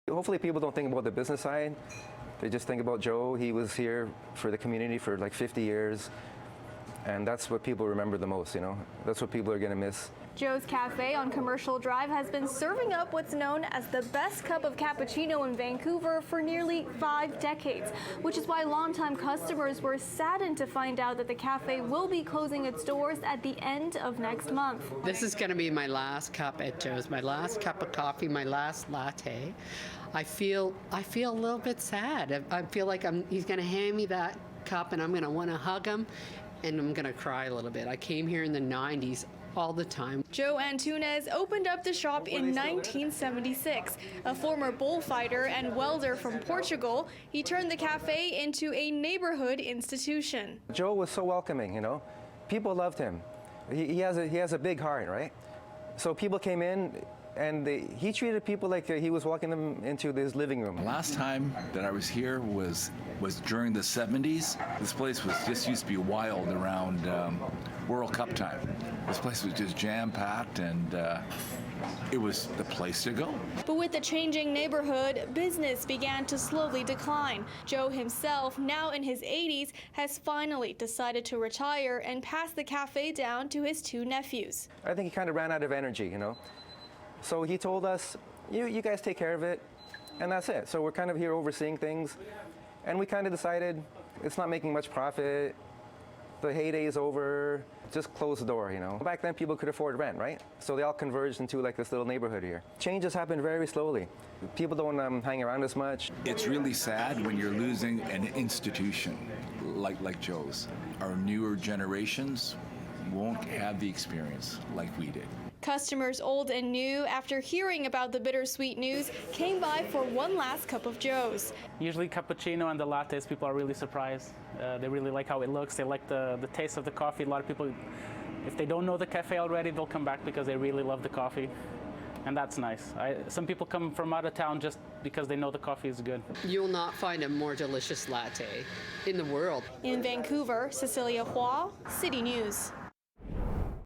Hopefully people don't think about the business side. They just think about Joe. He was here for the community for like 50 years. And that's what people remember the most, you know? That's what people are going to miss. Joe's Café on Commercial Drive has been serving up what's known as the best cup of cappuccino in Vancouver for nearly 5 decades, which is why longtime customers were saddened to find out that the cafe will be closing its doors at the end of next month. This is going to be my last cup at Joe's, my last cup of coffee, my last latte. I feel a little bit sad. I feel like he's going to hand me that cup and I'm going to want to hug him. And I'm gonna cry a little bit. I came here in the 90s all the time. Joe Antunes opened up the shop in 1976. A former bullfighter and welder from Portugal, he turned the cafe into a neighborhood institution. Joe was so welcoming, you know. People loved him. He has a big heart, right? So people came in and he treated people like he was walking them into his living room. The last time that I was here was during the 70s. This place just used to be wild around World Cup time. This place was just jam-packed and it was the place to go. But with the changing neighborhood, business began to slowly decline. Joe himself, now in his 80s, has finally decided to retire and pass the cafe down to his 2 nephews. I think he kind of ran out of energy, you know. So he told us, you guys take care of it, and that's it. So we're kind of here overseeing things, and we kind of decided it's not making much profit. The heyday is over. Just close the door, you know. Back then, people could afford rent, right? So they all converged into like this little neighborhood here. Changes happen very slowly. People don't hang around as much. It's really sad when you're losing an institution like Joe's. Our newer generations won't have the experience like we did. Customers old and new, after hearing about the bittersweet news, came by for one last cup of Joe's. Usually cappuccino and the lattes, people are really surprised. They really like how it looks. They like the taste of the coffee. A lot of people, if they don't know the cafe already, they'll come back because they really love the coffee. And that's nice. Some people come from out of town just because they know the coffee is good. You'll not find a more delicious latte in the world. In Vancouver, Cecilia Hua, City News.